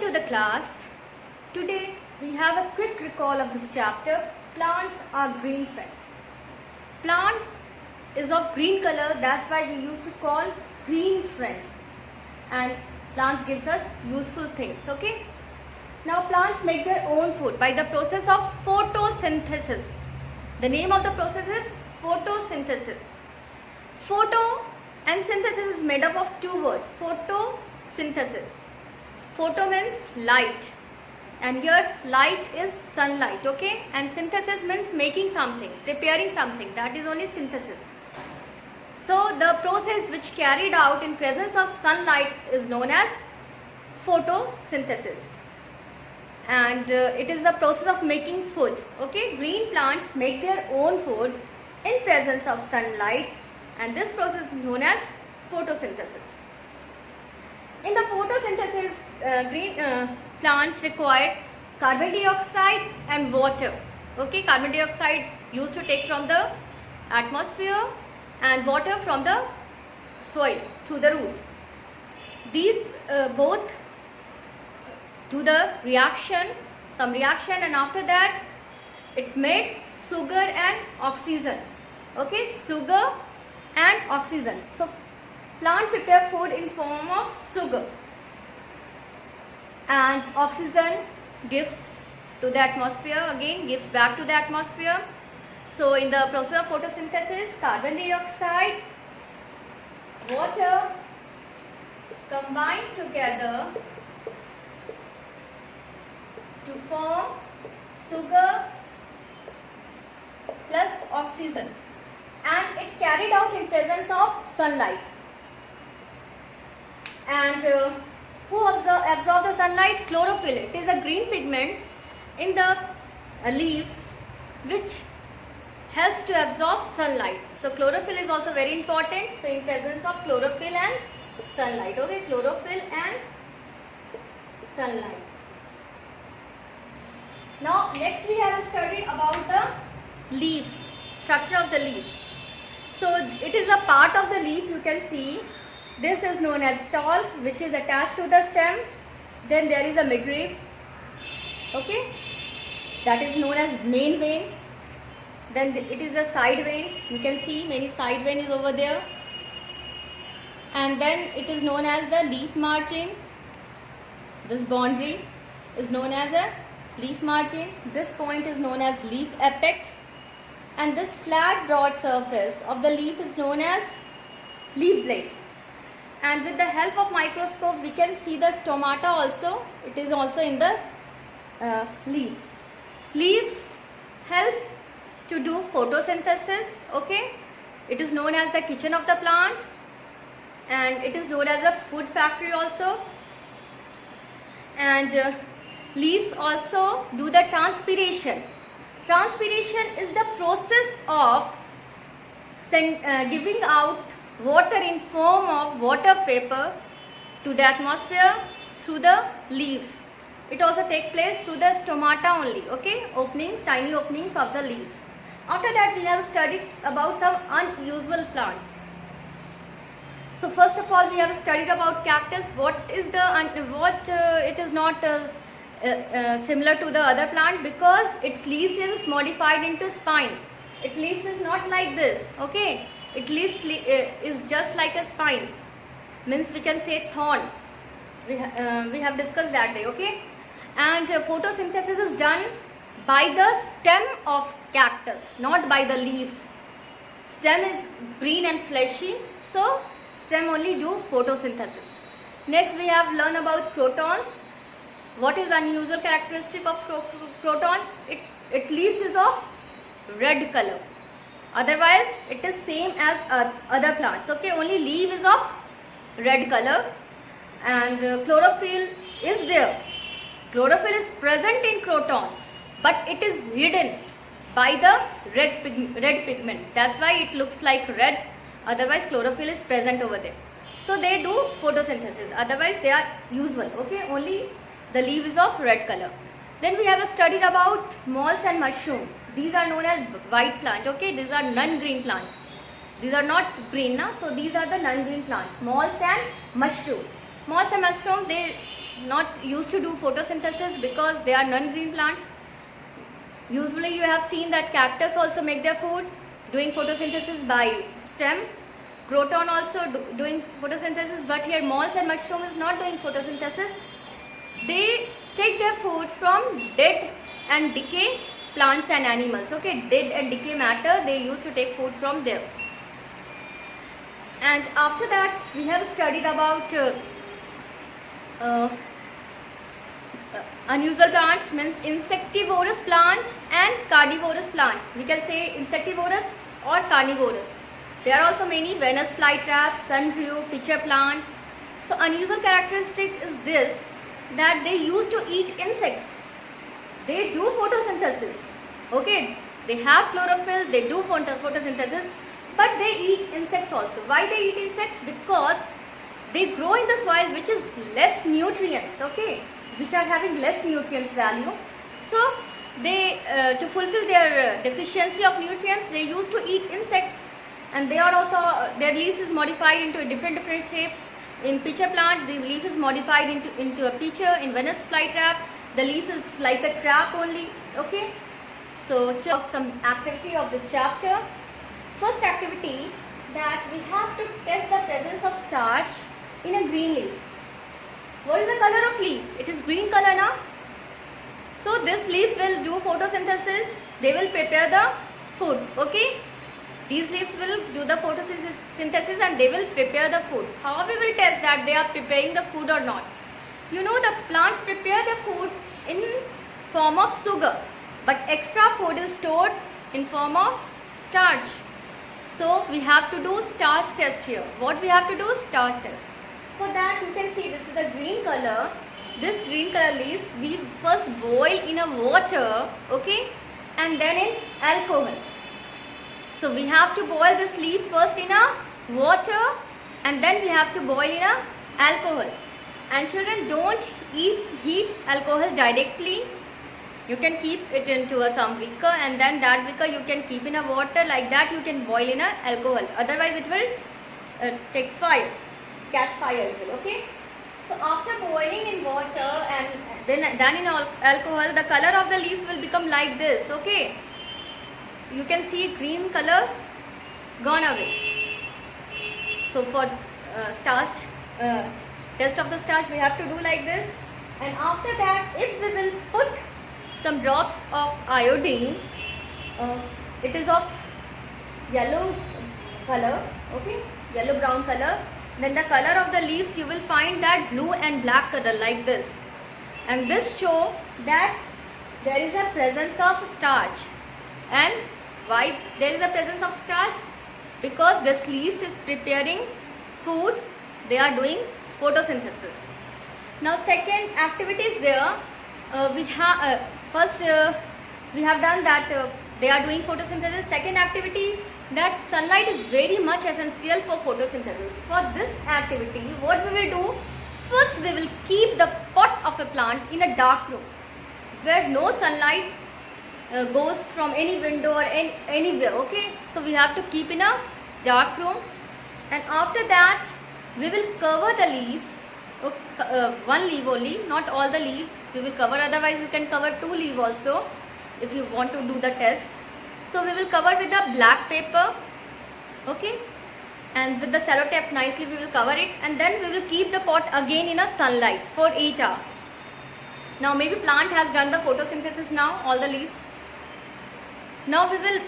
to the class. Today we have a quick recall of this chapter. Plants are green friend. Plants is of green color, that's why we used to call green friend. And plants gives us useful things, okay? Now plants make their own food by the process of photosynthesis. The name of the process is photosynthesis. Photo and synthesis is made up of two words. Photosynthesis. Photo means light, and here light is sunlight, okay? And synthesis means making something, preparing something. That is only synthesis. So the process which carried out in presence of sunlight is known as photosynthesis, and it is the process of making food, okay? Green plants make their own food in presence of sunlight, and this process is known as photosynthesis. In the photosynthesis, green plants require carbon dioxide and water, okay? Carbon dioxide used to take from the atmosphere and water from the soil through the root. These both do the reaction, some reaction, and after that it made sugar and oxygen, okay? Sugar and oxygen. So plant prepare food in form of sugar, and oxygen gives to the atmosphere, again gives back to the atmosphere. So in the process of photosynthesis, carbon dioxide, water combine together to form sugar plus oxygen, and it carried out in presence of sunlight. And who absorb the sunlight? Chlorophyll. It is a green pigment in the leaves which helps to absorb sunlight. So chlorophyll is also very important. So in presence of chlorophyll and sunlight, okay? Chlorophyll and sunlight. Now next we have studied about the leaves, structure of the leaves. So it is a part of the leaf, you can see. This is known as stalk, which is attached to the stem. Then there is a midrib, okay? That is known as main vein. Then it is a side vein. You can see many side vein is over there. And then it is known as the leaf margin. This boundary is known as a leaf margin. This point is known as leaf apex. And this flat broad surface of the leaf is known as leaf blade. And with the help of microscope we can see the stomata also. It is also in the leaf. Leaves help to do photosynthesis, okay? It is known as the kitchen of the plant, and it is known as a food factory also. And leaves also do the transpiration. Transpiration is the process of giving out water in form of water vapor to the atmosphere through the leaves. It also takes place through the stomata only, okay? Openings, tiny openings of the leaves. After that we have studied about some unusual plants. So first of all we have studied about cactus. It is not similar to the other plant because its leaves is modified into spines. Its leaves is not like this, okay? Its leaves is just like a spines, means we can say thorn. We have discussed that day, okay? And photosynthesis is done by the stem of cactus, not by the leaves. Stem is green and fleshy, so stem only do photosynthesis. Next we have learned about protons. What is unusual characteristic of proton? Its leaves is of red color. Otherwise it is same as other plants, okay? Only leaf is of red color. And chlorophyll is there. Chlorophyll is present in croton, but it is hidden by the red pigment. That's why it looks like red. Otherwise chlorophyll is present over there. So they do photosynthesis. Otherwise they are usual, okay? Only the leaf is of red color. Then we have studied about molds and mushroom. These are known as white plant, okay? These are non-green plant. These are not green, na? So these are the non-green plants, molds and mushroom. Moths and mushrooms, they not used to do photosynthesis because they are non-green plants. Usually you have seen that cactus also make their food doing photosynthesis by stem. Croton also doing photosynthesis, but here moths and mushroom is not doing photosynthesis. They take their food from dead and decay plants and animals. Okay, dead and decay matter, they used to take food from there. And after that we have studied about unusual plants, means insectivorous plant and carnivorous plant. We can say insectivorous or carnivorous. There are also many: Venus flytrap, sundew, pitcher plant. So unusual characteristic is this, that they used to eat insects. They do photosynthesis. Okay, they have chlorophyll, they do photosynthesis, but they eat insects also. Why they eat insects? Because they grow in the soil which is less nutrients, okay, which are having less nutrients value. So they to fulfill their deficiency of nutrients, they used to eat insects. And they are also, their leaves is modified into a different shape. In pitcher plant, the leaf is modified into a pitcher. In Venus flytrap, the leaf is like a trap only. Okay, so check some activity of this chapter. First activity, that we have to test the presence of starch in a green leaf. What is the color of leaf? It is green color now. So this leaf will do photosynthesis. They will prepare the food. Okay, these leaves will do the photosynthesis and they will prepare the food. How we will test that they are preparing the food or not? You know, the plants prepare the food in form of sugar, but extra food is stored in form of starch. So we have to do starch test here. What we have to do? Starch test. For that, you can see this is the green color. This green color leaves we first boil in a water, okay, and then in alcohol. So we have to boil this leaf first in a water and then we have to boil in a alcohol. And children, don't heat alcohol directly. You can keep it into some beaker and then that beaker you can keep in a water. Like that you can boil in a alcohol. Otherwise it will take fire, catch fire. Okay. So after boiling in water and then in alcohol, the color of the leaves will become like this. Okay. So you can see green color gone away. So for starch, test of the starch, we have to do like this. And after that, if we will put some drops of iodine, it is of yellow color, okay, yellow brown color. Then the color of the leaves, you will find that blue and black color like this. And this show that there is a presence of starch. And why there is a presence of starch? Because this leaves is preparing food, they are doing photosynthesis. Now second activity is there. We have we have done that they are doing photosynthesis. Second activity, that sunlight is very much essential for photosynthesis. For this activity, what we will do? First we will keep the pot of a plant in a dark room where no sunlight goes from any window or anywhere. Okay, so we have to keep in a dark room, and after that we will cover the leaves. One leaf only, not all the leaf you will cover, otherwise you can cover 2 leaves also if you want to do the test. So we will cover with the black paper, okay, and with the cellotape nicely we will cover it, and then we will keep the pot again in a sunlight for 8 hours. Now maybe plant has done the photosynthesis now, all the leaves. Now we will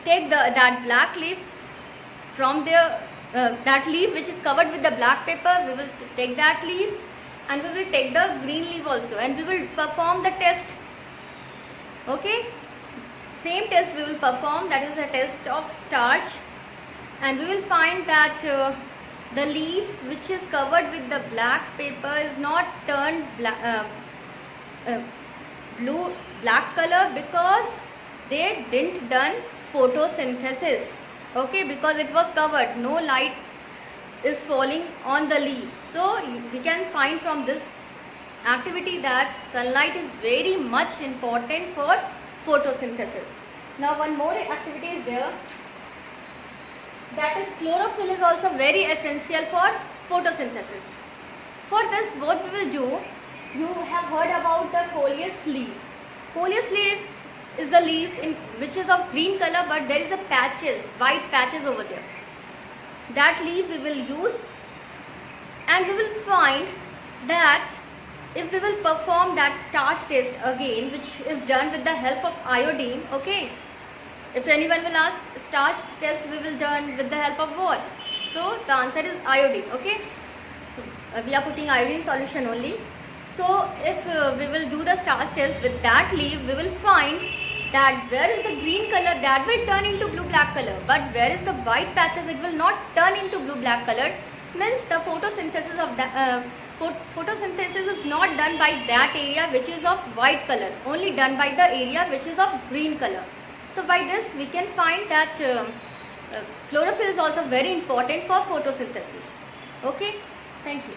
take that black leaf from the that leaf which is covered with the black paper. We will take that leaf and we will take the green leaf also, and we will perform the test. Okay, same test we will perform, that is the test of starch, and we will find that the leaves which is covered with the black paper is not turned black color because they didn't done photosynthesis. Okay, because it was covered, no light is falling on the leaf. So we can find from this activity that sunlight is very much important for photosynthesis. Now one more activity is there, that is chlorophyll is also very essential for photosynthesis. For this, what we will do, you have heard about the coleus leaf. Coleus leaf is the leaves in which is of green color, but there is a patches, white patches over there. That leaf we will use, and we will find that if we will perform that starch test again, which is done with the help of iodine, okay. If anyone will ask, starch test we will done with the help of what? So the answer is iodine, okay. So we are putting iodine solution only. So if we will do the starch test with that leaf, we will find that where is the green color, that will turn into blue black color, but where is the white patches, it will not turn into blue black color. Means the photosynthesis of that photosynthesis is not done by that area which is of white color, only done by the area which is of green color. So by this we can find that chlorophyll is also very important for photosynthesis. Okay, thank you.